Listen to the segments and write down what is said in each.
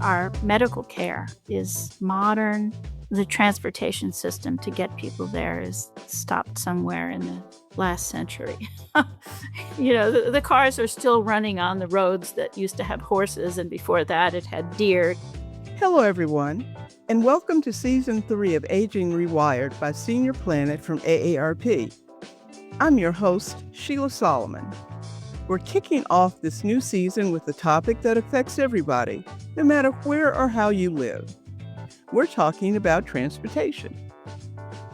our medical care is modern. The transportation system to get people there is stopped somewhere in the last century. The cars are still running on the roads that used to have horses, and before that it had deer. Hello, everyone, and welcome to Season 3 of Aging Rewired by Senior Planet from AARP. I'm your host, Sheila Solomon. We're kicking off this new season with a topic that affects everybody, no matter where or how you live. We're talking about transportation.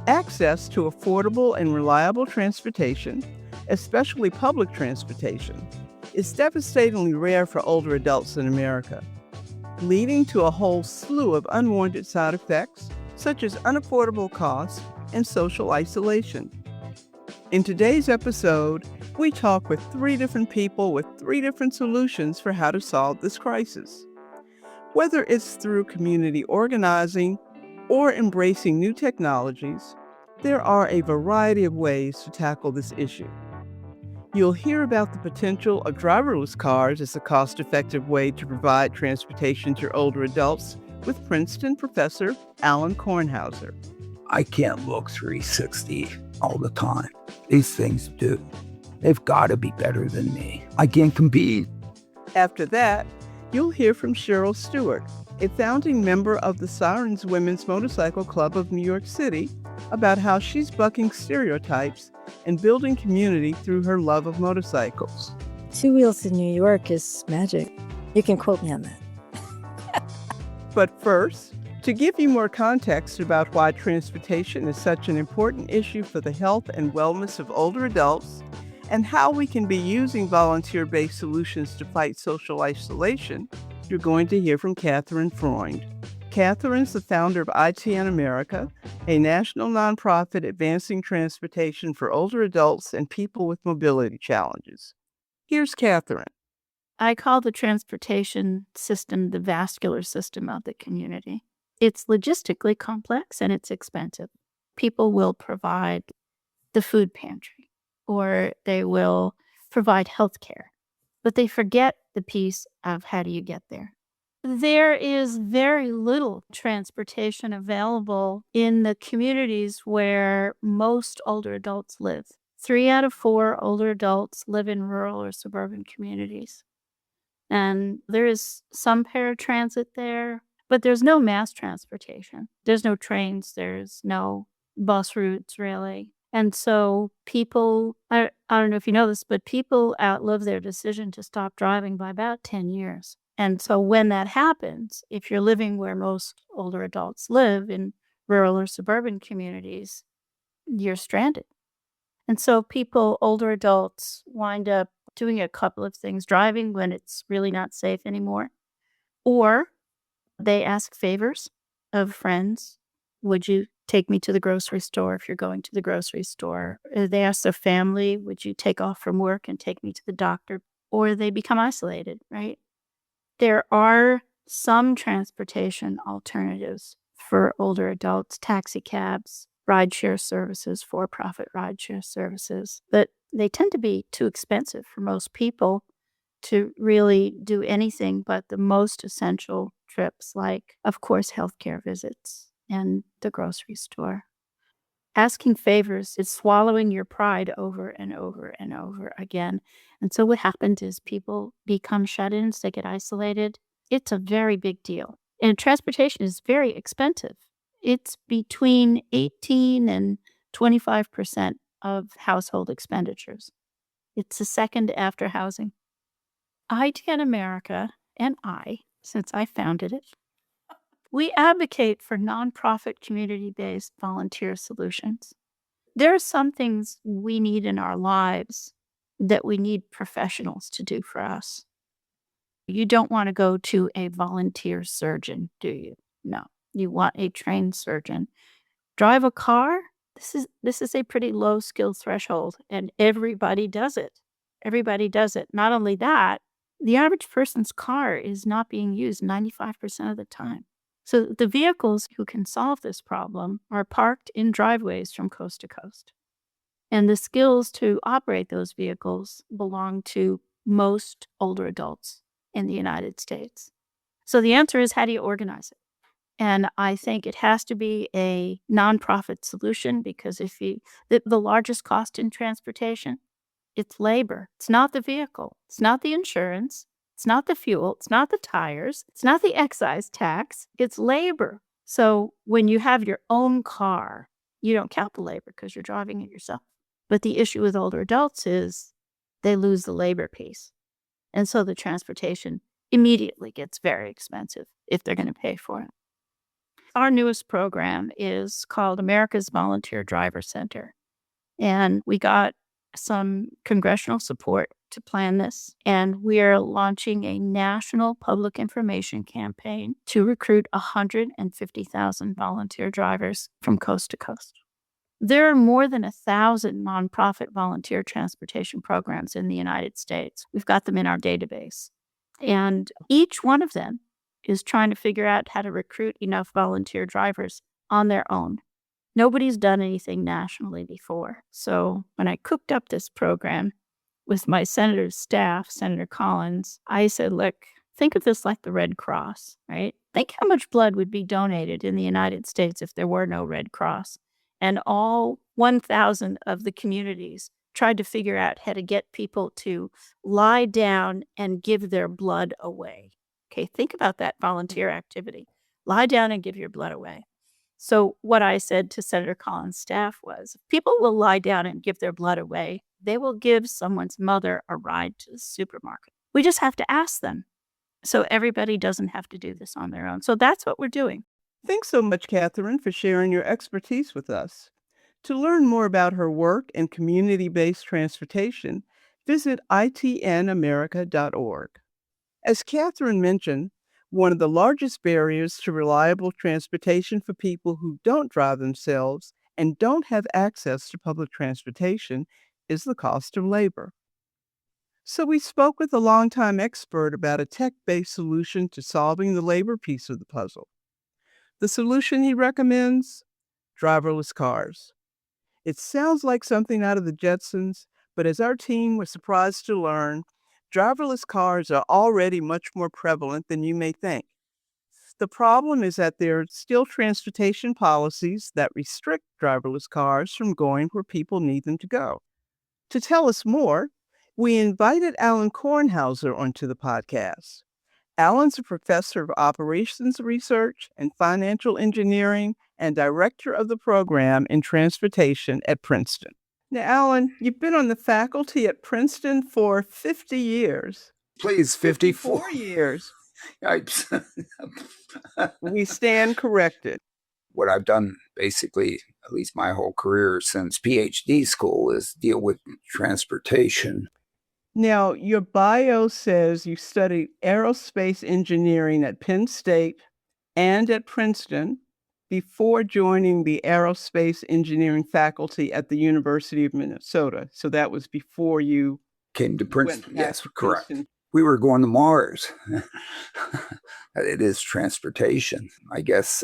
Access to affordable and reliable transportation, especially public transportation, is devastatingly rare for older adults in America, leading to a whole slew of unwanted side effects, such as unaffordable costs and social isolation. In today's episode, we talk with 3 different people with 3 different solutions for how to solve this crisis. Whether it's through community organizing or embracing new technologies, there are a variety of ways to tackle this issue. You'll hear about the potential of driverless cars as a cost-effective way to provide transportation to older adults with Princeton professor Alain Kornhauser. I can't look 360 all the time. These things do. They've got to be better than me. I can't compete. After that, you'll hear from Cheryl Stewart, a founding member of the Sirens Motorcycle Club of New York City, about how she's bucking stereotypes and building community through her love of motorcycles. 2 wheels in New York is magic. You can quote me on that. But first, to give you more context about why transportation is such an important issue for the health and wellness of older adults, and how we can be using volunteer-based solutions to fight social isolation, you're going to hear from Katherine Freund. Katherine's the founder of ITNAmerica, a national nonprofit advancing transportation for older adults and people with mobility challenges. Here's Katherine. I call the transportation system the vascular system of the community. It's logistically complex and it's expensive. People will provide the food pantry or they will provide health care, but they forget the piece of how do you get there. There is very little transportation available in the communities where most older adults live. 3 out of 4 older adults live in rural or suburban communities. And there is some paratransit there, but there's no mass transportation. There's no trains. There's no bus routes, really. And so people, I don't know if you know this, but people outlive their decision to stop driving by about 10 years. And so when that happens, if you're living where most older adults live in rural or suburban communities, you're stranded. And so older adults, wind up doing a couple of things, driving when it's really not safe anymore, or they ask favors of friends. Would you take me to the grocery store if you're going to the grocery store? They ask their family, would you take off from work and take me to the doctor? Or they become isolated, right? There are some transportation alternatives for older adults, taxi cabs, rideshare services, for-profit rideshare services, but they tend to be too expensive for most people to really do anything but the most essential trips, like, of course, healthcare visits and the grocery store. Asking favors is swallowing your pride over and over and over again. And so what happens is people become shut-ins, they get isolated. It's a very big deal. And transportation is very expensive. It's between 18 and 25% of household expenditures. It's the second after housing. ITNAmerica and I, since I founded it, we advocate for nonprofit community-based volunteer solutions. There are some things we need in our lives that we need professionals to do for us. You don't want to go to a volunteer surgeon, do you? No, you want a trained surgeon. Drive a car? This is a pretty low skill threshold, and everybody does it. Everybody does it. Not only that, the average person's car is not being used 95% of the time. So the vehicles who can solve this problem are parked in driveways from coast to coast. And the skills to operate those vehicles belong to most older adults in the United States. So the answer is, how do you organize it? And I think it has to be a nonprofit solution, because the largest cost in transportation, it's labor. It's not the vehicle. It's not the insurance. It's not the fuel. It's not the tires. It's not the excise tax. It's labor. So when you have your own car, you don't count the labor because you're driving it yourself. But the issue with older adults is they lose the labor piece. And so the transportation immediately gets very expensive if they're going to pay for it. Our newest program is called America's Volunteer Driver Center. And we got some congressional support to plan this. And we're launching a national public information campaign to recruit 150,000 volunteer drivers from coast to coast. There are more than 1,000 nonprofit volunteer transportation programs in the United States. We've got them in our database. And each one of them is trying to figure out how to recruit enough volunteer drivers on their own. Nobody's done anything nationally before. So when I cooked up this program with my senator's staff, Senator Collins, I said, look, think of this like the Red Cross, right? Think how much blood would be donated in the United States if there were no Red Cross. And all 1,000 of the communities tried to figure out how to get people to lie down and give their blood away. Okay, think about that volunteer activity. Lie down and give your blood away. So what I said to Senator Collins' staff was, if people will lie down and give their blood away, they will give someone's mother a ride to the supermarket. We just have to ask them. So everybody doesn't have to do this on their own. So that's what we're doing. Thanks so much, Katherine, for sharing your expertise with us. To learn more about her work in community-based transportation, visit ITNAmerica.org. As Katherine mentioned, one of the largest barriers to reliable transportation for people who don't drive themselves and don't have access to public transportation is the cost of labor. So we spoke with a longtime expert about a tech-based solution to solving the labor piece of the puzzle. The solution he recommends? Driverless cars. It sounds like something out of the Jetsons, but as our team was surprised to learn, driverless cars are already much more prevalent than you may think. The problem is that there are still transportation policies that restrict driverless cars from going where people need them to go. To tell us more, we invited Alain Kornhauser onto the podcast. Alain's a professor of operations research and financial engineering and director of the program in transportation at Princeton. Now, Alain, you've been on the faculty at Princeton for 50 years. Please, 54 years. Yipes. We stand corrected. What I've done basically, at least my whole career since PhD school, is deal with transportation. Now, your bio says you studied aerospace engineering at Penn State and at Princeton before joining the aerospace engineering faculty at the University of Minnesota. So that was before you came to Princeton. went Yes, to correct. Princeton. We were going to Mars. It is transportation. I guess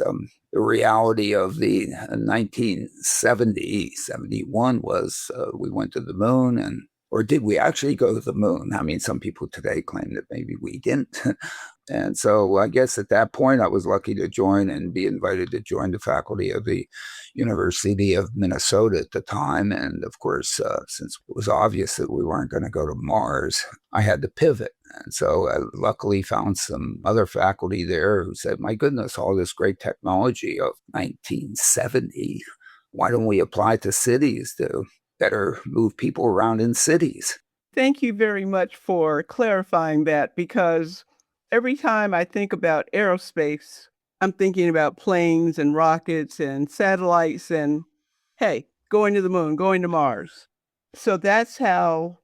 the reality of the 1970, 71 was we went to the moon, or did we actually go to the moon? I mean, some people today claim that maybe we didn't. And so I guess at that point, I was lucky to join and be invited to join the faculty of the University of Minnesota at the time. And of course, since it was obvious that we weren't going to go to Mars, I had to pivot. And so I luckily found some other faculty there who said, my goodness, all this great technology of 1970, why don't we apply to cities to better move people around in cities? Thank you very much for clarifying that, because every time I think about aerospace, I'm thinking about planes and rockets and satellites and, hey, going to the moon, going to Mars. So that's how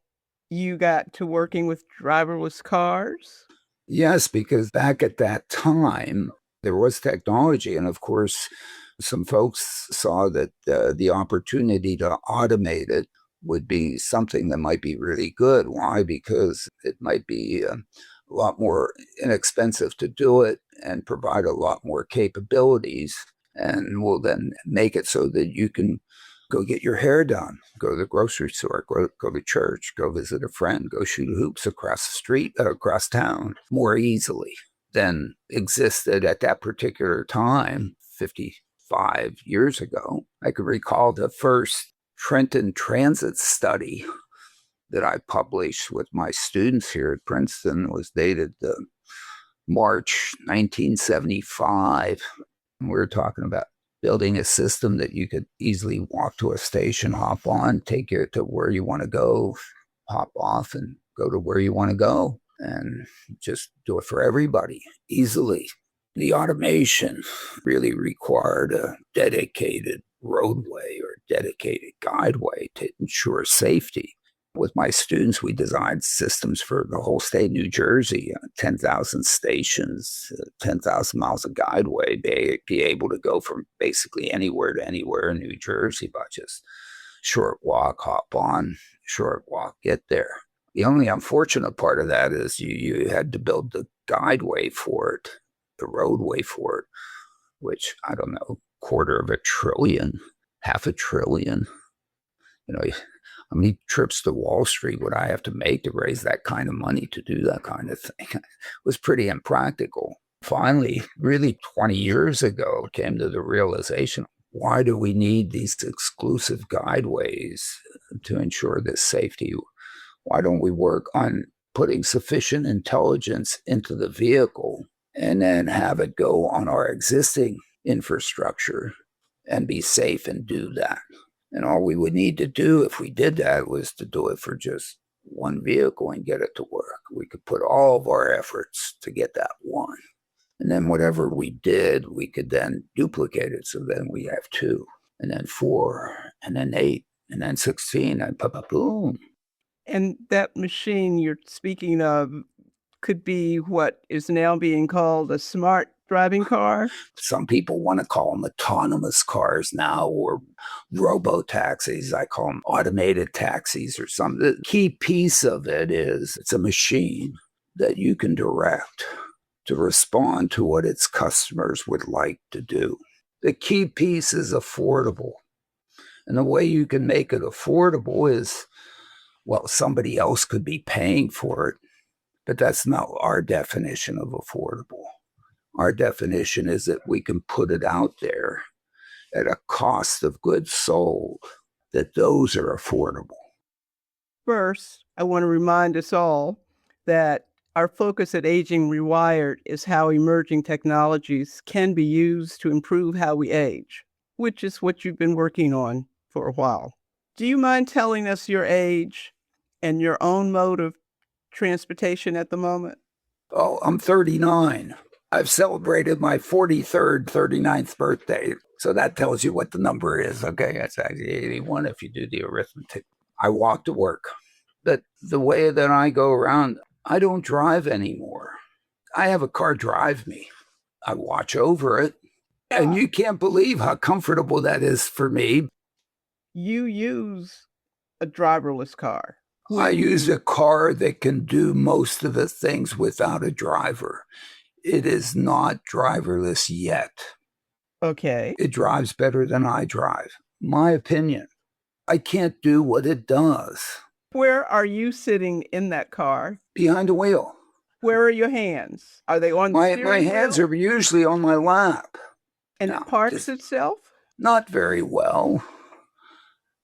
you got to working with driverless cars? Yes, because back at that time, there was technology. And of course, some folks saw that the opportunity to automate it would be something that might be really good. Why? Because it might be a lot more inexpensive to do it and provide a lot more capabilities, and will then make it so that you can go get your hair done, go to the grocery store, go to church, go visit a friend, go shoot hoops across the street, across town more easily then existed at that particular time, 55 years ago. I could recall the first Trenton transit study that I published with my students here at Princeton was dated March 1975. We were talking about building a system that you could easily walk to a station, hop on, take you to where you want to go, hop off and go to where you want to go, and just do it for everybody easily. The automation really required a dedicated roadway or dedicated guideway to ensure safety. With my students, we designed systems for the whole state of New Jersey, 10,000 stations, 10,000 miles of guideway, be able to go from basically anywhere to anywhere in New Jersey by just short walk, hop on, short walk, get there. The only unfortunate part of that is you had to build the guideway for it, the roadway for it, which, I don't know, $250 billion, $500 billion. How many trips to Wall Street would I have to make to raise that kind of money to do that kind of thing? It was pretty impractical. Finally, really 20 years ago, came to the realization, why do we need these exclusive guideways to ensure this safety? Why don't we work on putting sufficient intelligence into the vehicle and then have it go on our existing infrastructure and be safe and do that? And all we would need to do if we did that was to do it for just one vehicle and get it to work. We could put all of our efforts to get that one. And then whatever we did, we could then duplicate it. So then we have 2, and then 4, and then 8, and then 16, and boom. And that machine you're speaking of could be what is now being called a smart driving car? Some people want to call them autonomous cars now, or robo-taxis. I call them automated taxis or something. The key piece of it is it's a machine that you can direct to respond to what its customers would like to do. The key piece is affordable. And the way you can make it affordable is, well, somebody else could be paying for it, but that's not our definition of affordable. Our definition is that we can put it out there at a cost of goods sold, that those are affordable. First, I want to remind us all that our focus at Aging Rewired is how emerging technologies can be used to improve how we age, which is what you've been working on for a while. Do you mind telling us your age and your own mode of transportation at the moment? Oh, I'm 39. I've celebrated my 43rd, 39th birthday. So that tells you what the number is. Okay, that's actually 81 if you do the arithmetic. I walk to work. But the way that I go around, I don't drive anymore. I have a car drive me. I watch over it. And you can't believe how comfortable that is for me. You use a driverless car. I use a car that can do most of the things without a driver. It is not driverless yet. Okay. It drives better than I drive. My opinion. I can't do what it does. Where are you sitting in that car? Behind the wheel. Where are your hands? Are they on the My steering hands wheel? are usually on my lap. And No, it parks just itself? not very well.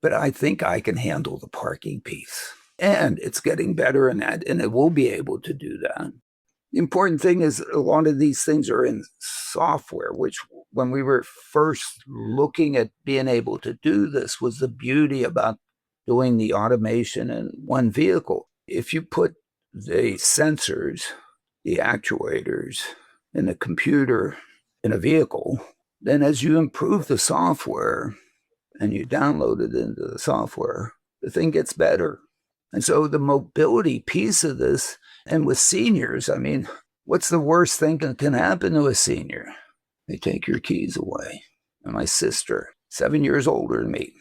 But I think I can handle the parking piece. And it's getting better in that, and it will be able to do that. The important thing is a lot of these things are in software, which when we were first looking at being able to do this was the beauty about doing the automation in one vehicle. If you put the sensors, the actuators, and the computer in a vehicle, then as you improve the software and you download it into the software, the thing gets better. And so the mobility piece of this, and with seniors, I mean, what's the worst thing that can happen to a senior? They take your keys away. And my sister, 7 years older than me,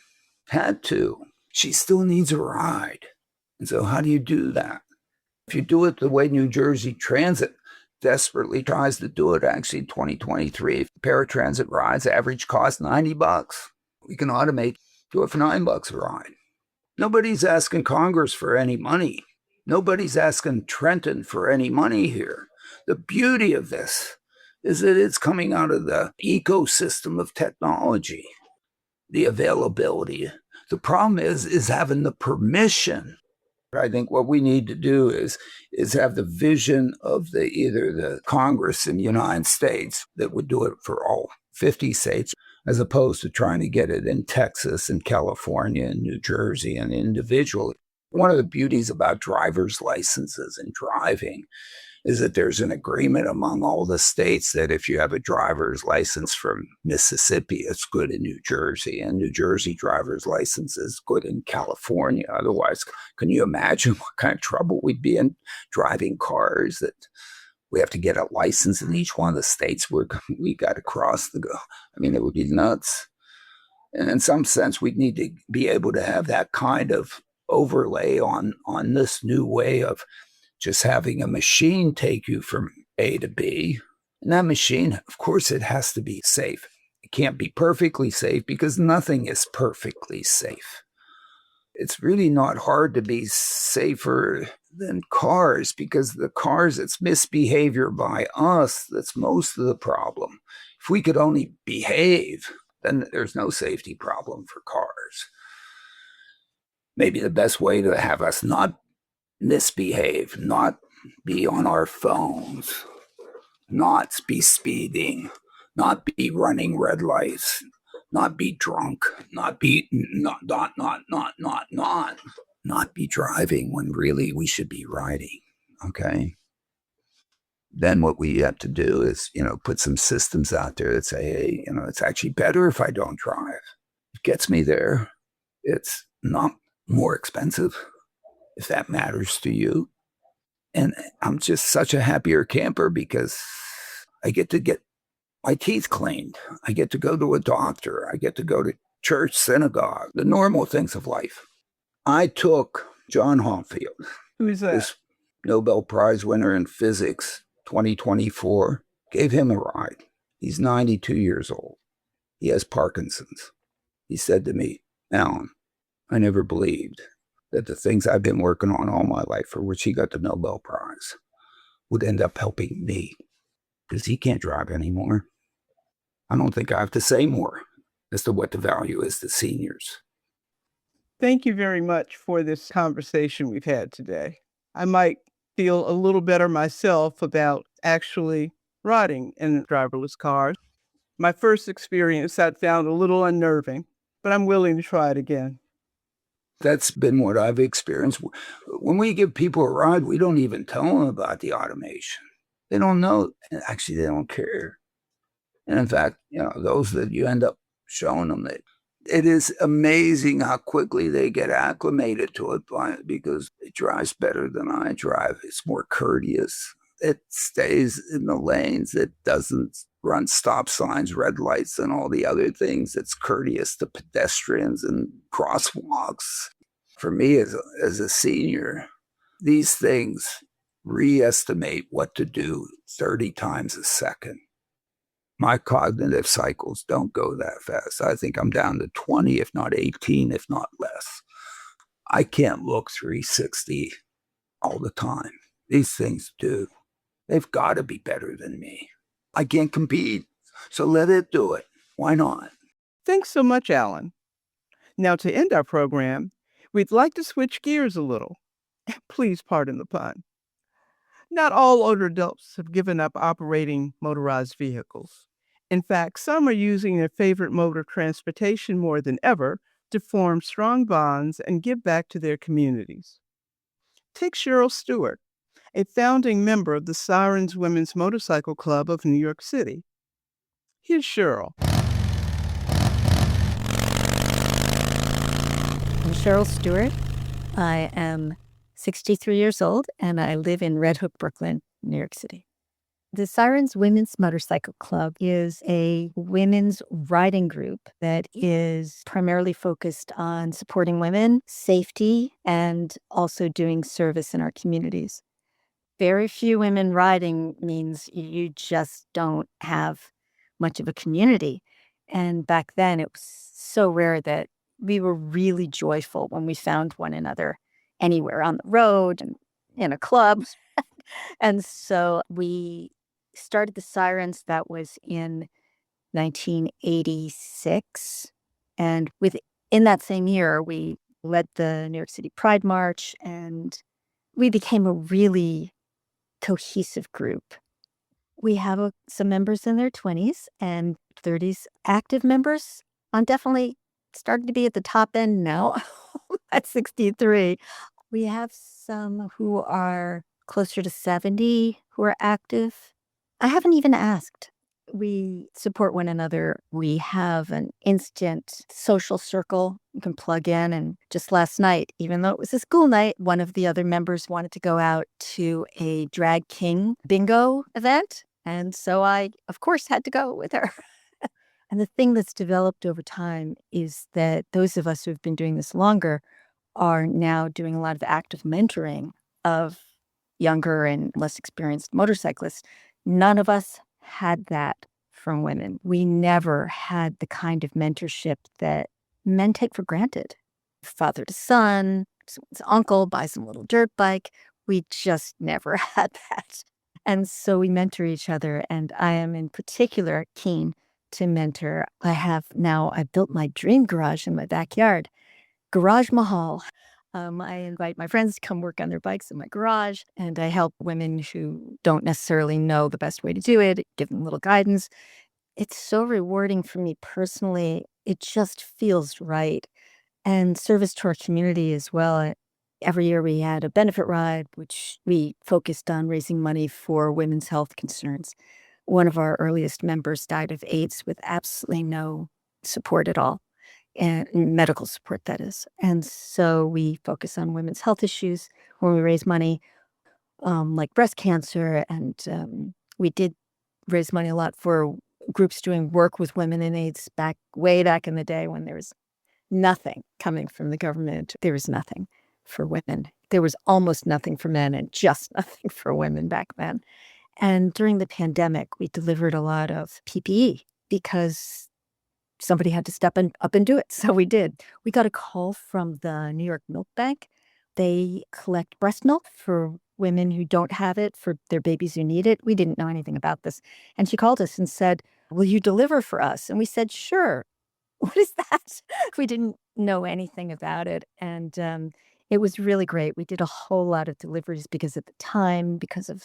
had to. She still needs a ride. And so how do you do that? If you do it the way New Jersey Transit desperately tries to do it, actually in 2023, paratransit rides average cost $90. We can automate, do it for $9 a ride. Nobody's asking Congress for any money. Nobody's asking Trenton for any money here. The beauty of this is that it's coming out of the ecosystem of technology, the availability. The problem is having the permission. I think what we need to do is have the vision of either the Congress in the United States that would do it for all 50 states, as opposed to trying to get it in Texas and California and New Jersey and individually. One of the beauties about driver's licenses and driving is that there's an agreement among all the states that if you have a driver's license from Mississippi, it's good in New Jersey, and New Jersey driver's license is good in California. Otherwise, can you imagine what kind of trouble we'd be in driving cars that we have to get a license in each one of the states where we got to cross the go? I mean, it would be nuts. And in some sense, we'd need to be able to have that kind of overlay on this new way of just having a machine take you from A to B. And that machine, of course, it has to be safe. It can't be perfectly safe because nothing is perfectly safe. It's really not hard to be safer than cars because the cars, it's misbehavior by us that's most of the problem. If we could only behave, then there's no safety problem for cars. Maybe the best way to have us not misbehave, not be on our phones, not be speeding, not be running red lights, not be drunk, not be not be driving when really we should be riding. Okay. Then what we have to do is, put some systems out there that say, hey, it's actually better if I don't drive. It gets me there. It's not more expensive, if that matters to you. And I'm just such a happier camper because I get to get my teeth cleaned. I get to go to a doctor. I get to go to church, synagogue, the normal things of life. I took John Homefield, Who is that? this Nobel Prize winner in physics, 2024, gave him a ride. He's 92 years old. He has Parkinson's. He said to me, Alan, I never believed that the things I've been working on all my life, for which he got the Nobel Prize, would end up helping me because he can't drive anymore. I don't think I have to say more as to what the value is to seniors. Thank you very much for this conversation we've had today. I might feel a little better myself about actually riding in driverless cars. My first experience I found a little unnerving, but I'm willing to try it again. That's been what I've experienced. When we give people a ride, we don't even tell them about the automation. They don't know. Actually, they don't care. And in fact, those that you end up showing them, that it is amazing how quickly they get acclimated to it because it drives better than I drive. It's more courteous. It stays in the lanes. It doesn't run stop signs, red lights, and all the other things. It's courteous to pedestrians and crosswalks. For me, as a senior, these things re-estimate what to do 30 times a second. My cognitive cycles don't go that fast. I think I'm down to 20, if not 18, if not less. I can't look 360 all the time. These things do. They've got to be better than me. I can't compete, so let it do it. Why not? Thanks so much, Alan. Now, to end our program, we'd like to switch gears a little. Please pardon the pun. Not all older adults have given up operating motorized vehicles. In fact, some are using their favorite mode of transportation more than ever to form strong bonds and give back to their communities. Take Cheryl Stewart, a founding member of the Sirens Women's Motorcycle Club of New York City. Here's Cheryl. I'm Cheryl Stewart. I am 63 years old, and I live in Red Hook, Brooklyn, New York City. The Sirens Women's Motorcycle Club is a women's riding group that is primarily focused on supporting women, safety, and also doing service in our communities. Very few women riding means you just don't have much of a community. And back then, it was so rare that we were really joyful when we found one another anywhere on the road and in a club. And so we started the Sirens. That was in 1986. And within that same year, we led the New York City Pride March, and we became a really cohesive group. We have some members in their 20s and 30s, active members. I'm definitely starting to be at the top end now at 63. We have some who are closer to 70 who are active. I haven't even asked. We support one another. We have an instant social circle you can plug in. And just last night, even though it was a school night, one of the other members wanted to go out to a drag king bingo event. And so I, of course, had to go with her. And the thing that's developed over time is that those of us who have been doing this longer are now doing a lot of active mentoring of younger and less experienced motorcyclists. None of us had that from women. We never had the kind of mentorship that men take for granted. Father to son, someone's uncle buys some little dirt bike. We just never had that. And so we mentor each other. And I am in particular keen to mentor. I built my dream garage in my backyard. Garage Mahal. I invite my friends to come work on their bikes in my garage, and I help women who don't necessarily know the best way to do it, give them a little guidance. It's so rewarding for me personally. It just feels right. And service to our community as well. Every year we had a benefit ride, which we focused on raising money for women's health concerns. One of our earliest members died of AIDS with absolutely no support at all. And medical support, that is. And so we focus on women's health issues when we raise money, like breast cancer. And we did raise money a lot for groups doing work with women in AIDS way back in the day when there was nothing coming from the government. There was nothing for women. There was almost nothing for men and just nothing for women back then. And during the pandemic, we delivered a lot of PPE because somebody had to step up and do it. So we did. We got a call from the New York Milk Bank. They collect breast milk for women who don't have it, for their babies who need it. We didn't know anything about this. And she called us and said, "Will you deliver for us?" And we said, "Sure." What is that? We didn't know anything about it. And it was really great. We did a whole lot of deliveries because at the time, because of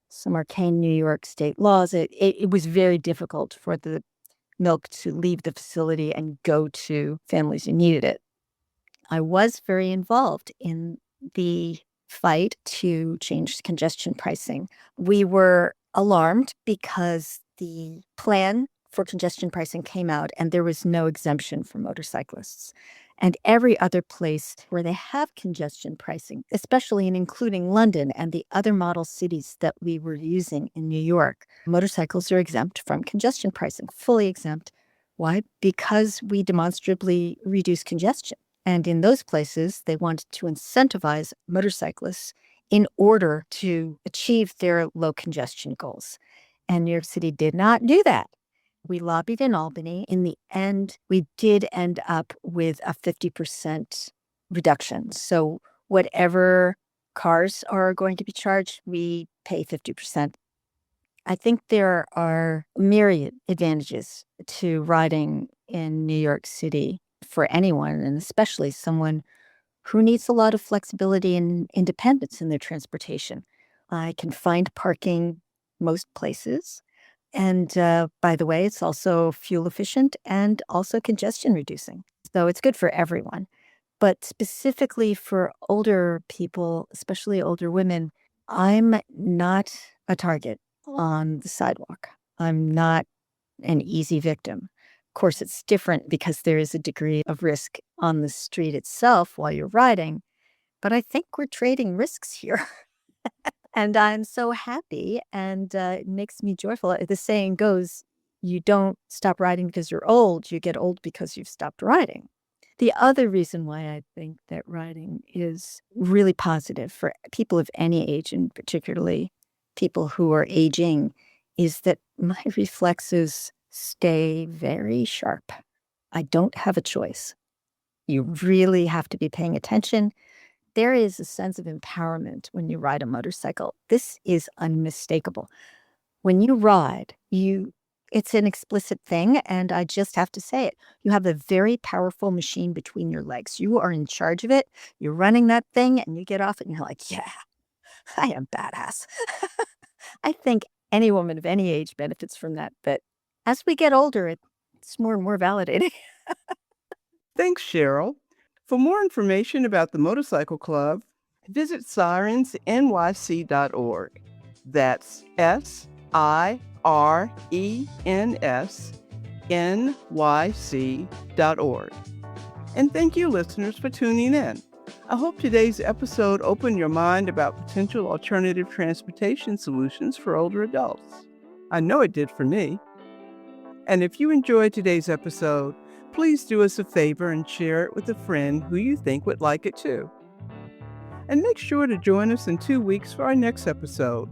some arcane New York state laws, it was very difficult for the milk to leave the facility and go to families who needed it. I was very involved in the fight to change congestion pricing. We were alarmed because the plan for congestion pricing came out and there was no exemption for motorcyclists. And every other place where they have congestion pricing, especially and including London and the other model cities that we were using in New York, motorcycles are exempt from congestion pricing, fully exempt. Why? Because we demonstrably reduce congestion. And in those places, they wanted to incentivize motorcyclists in order to achieve their low congestion goals. And New York City did not do that. We lobbied in Albany. In the end, we did end up with a 50% reduction. So whatever cars are going to be charged, we pay 50%. I think there are myriad advantages to riding in New York City for anyone, and especially someone who needs a lot of flexibility and independence in their transportation. I can find parking most places. And by the way, it's also fuel efficient and also congestion reducing. So it's good for everyone. But specifically for older people, especially older women, I'm not a target on the sidewalk. I'm not an easy victim. Of course, it's different because there is a degree of risk on the street itself while you're riding. But I think we're trading risks here. And I'm so happy, and it makes me joyful. The saying goes, you don't stop riding because you're old, you get old because you've stopped riding. The other reason why I think that riding is really positive for people of any age, and particularly people who are aging, is that my reflexes stay very sharp. I don't have a choice. You really have to be paying attention. There is a sense of empowerment when you ride a motorcycle. This is unmistakable. When you ride, it's an explicit thing, and I just have to say it. You have a very powerful machine between your legs. You are in charge of it. You're running that thing, and you get off it, and you're like, yeah, I am badass. I think any woman of any age benefits from that. But as we get older, it's more and more validating. Thanks, Cheryl. For more information about the Motorcycle Club, visit sirensnyc.org. That's SIRENSNYC.org. And thank you, listeners, for tuning in. I hope today's episode opened your mind about potential alternative transportation solutions for older adults. I know it did for me. And if you enjoyed today's episode, please do us a favor and share it with a friend who you think would like it too. And make sure to join us in 2 weeks for our next episode,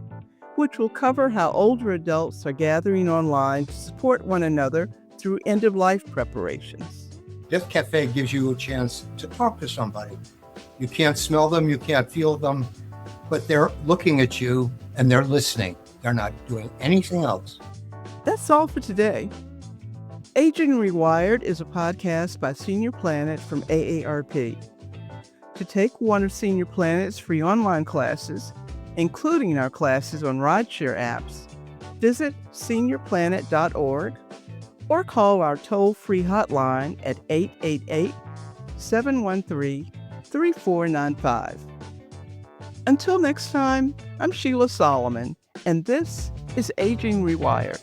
which will cover how older adults are gathering online to support one another through end-of-life preparations. This cafe gives you a chance to talk to somebody. You can't smell them, you can't feel them, but they're looking at you and they're listening. They're not doing anything else. That's all for today. Aging Rewired is a podcast by Senior Planet from AARP. To take one of Senior Planet's free online classes, including our classes on rideshare apps, visit seniorplanet.org or call our toll-free hotline at 888-713-3495. Until next time, I'm Sheila Solomon, and this is Aging Rewired.